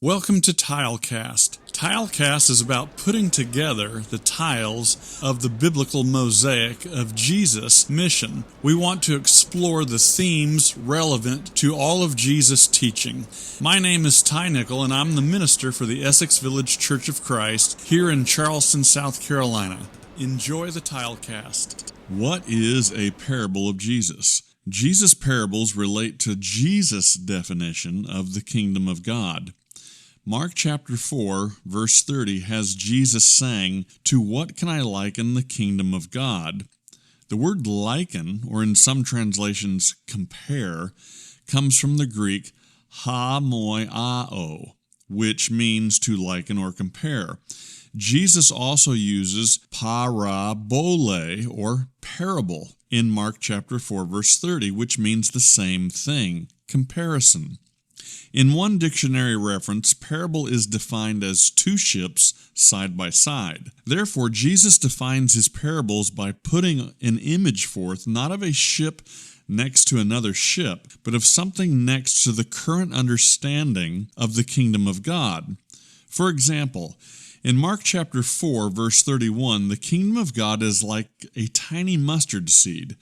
Welcome to Tilecast. Tilecast is about putting together the tiles of the biblical mosaic of Jesus' mission. We want to explore the themes relevant to all of Jesus' teaching. My name is Ty Nickel, and I'm the minister for the Essex Village Church of Christ here in Charleston, South Carolina. Enjoy the Tilecast. What is a parable of Jesus? Jesus' parables relate to Jesus' definition of the kingdom of God. Mark chapter 4, verse 30 has Jesus saying, "To what can I liken the kingdom of God?" The word liken, or in some translations compare, comes from the Greek hamoiao, which means to liken or compare. Jesus also uses parabole, or parable, in Mark chapter 4, verse 30, which means the same thing, comparison. In one dictionary reference, parable is defined as two ships side by side. Therefore, Jesus defines his parables by putting an image forth not of a ship next to another ship, but of something next to the current understanding of the kingdom of God. For example, in Mark chapter 4, verse 31, the kingdom of God is like a tiny mustard seed,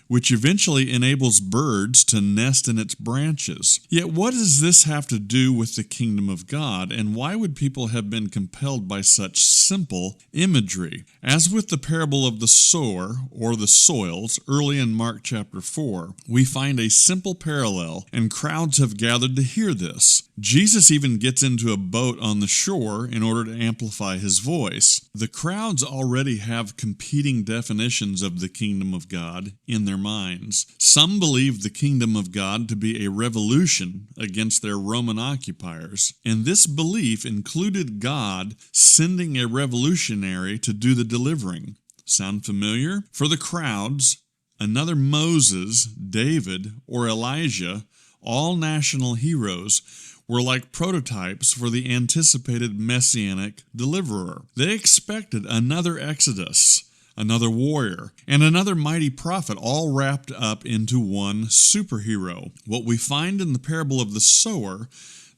which eventually enables birds to nest in its branches. Yet what does this have to do with the kingdom of God, and why would people have been compelled by such simple imagery? As with the parable of the sower, or the soils, early in Mark chapter 4, we find a simple parallel, and crowds have gathered to hear this. Jesus even gets into a boat on the shore in order to amplify his voice. The crowds already have competing definitions of the kingdom of God in their minds. Some believe the kingdom of God to be a revolution against their Roman occupiers, and this belief included God sending a revolutionary to do the delivering. Sound familiar? For the crowds, another Moses, David, or Elijah, all national heroes, were like prototypes for the anticipated messianic deliverer. They expected another Exodus, another warrior, and another mighty prophet, all wrapped up into one superhero. What we find in the parable of the sower,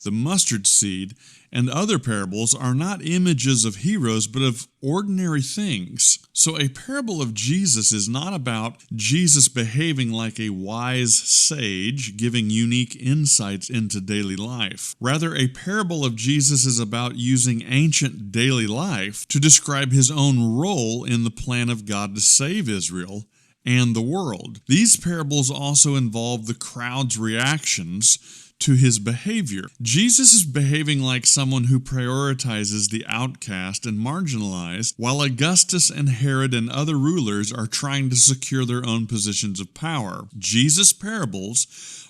the mustard seed, and other parables are not images of heroes, but of ordinary things. So a parable of Jesus is not about Jesus behaving like a wise sage, giving unique insights into daily life. Rather, a parable of Jesus is about using ancient daily life to describe his own role in the plan of God to save Israel and the world. These parables also involve the crowd's reactions to his behavior. Jesus is behaving like someone who prioritizes the outcast and marginalized, while Augustus and Herod and other rulers are trying to secure their own positions of power. Jesus' parables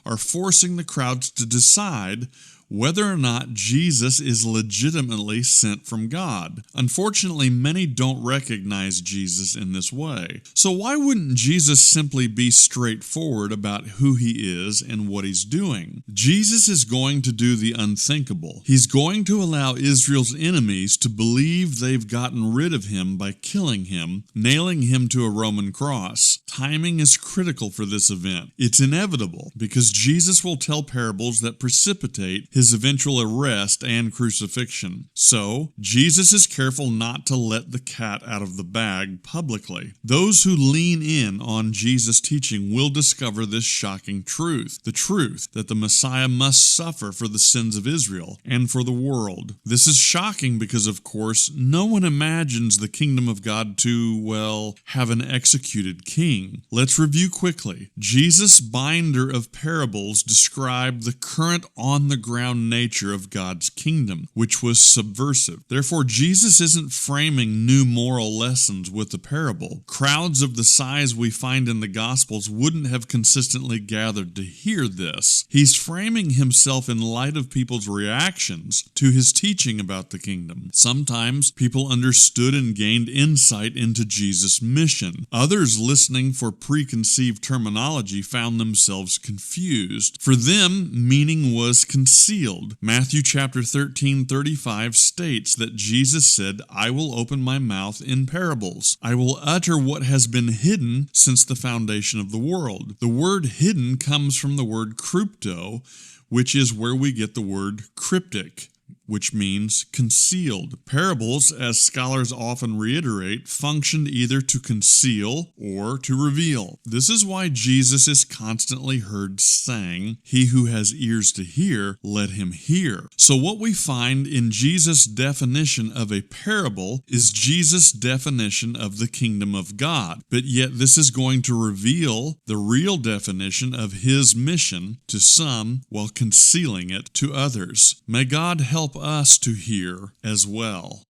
are forcing the crowds to decide whether or not Jesus is legitimately sent from God. Unfortunately, many don't recognize Jesus in this way. So why wouldn't Jesus simply be straightforward about who he is and what he's doing? Jesus is going to do the unthinkable. He's going to allow Israel's enemies to believe they've gotten rid of him by killing him, nailing him to a Roman cross. Timing is critical for this event. It's inevitable because Jesus will tell parables that precipitate his eventual arrest and crucifixion. So, Jesus is careful not to let the cat out of the bag publicly. Those who lean in on Jesus' teaching will discover this shocking truth, the truth that the Messiah must suffer for the sins of Israel and for the world. This is shocking because, of course, no one imagines the kingdom of God to, well, have an executed king. Let's review quickly. Jesus' binder of parables described the current on-the-ground nature of God's kingdom, which was subversive. Therefore, Jesus isn't framing new moral lessons with the parable. Crowds of the size we find in the Gospels wouldn't have consistently gathered to hear this. He's framing himself in light of people's reactions to his teaching about the kingdom. Sometimes people understood and gained insight into Jesus' mission. Others, listening for preconceived terminology, found themselves confused. For them, meaning was concealed. Matthew chapter 13:35 states that Jesus said, "I will open my mouth in parables. I will utter what has been hidden since the foundation of the world." The word hidden comes from the word crypto, which is where we get the word cryptic. which means concealed. Parables, as scholars often reiterate, functioned either to conceal or to reveal. This is why Jesus is constantly heard saying, "He who has ears to hear, let him hear." So what we find in Jesus' definition of a parable is Jesus' definition of the kingdom of God. But yet this is going to reveal the real definition of his mission to some while concealing it to others. May God help us to hear as well.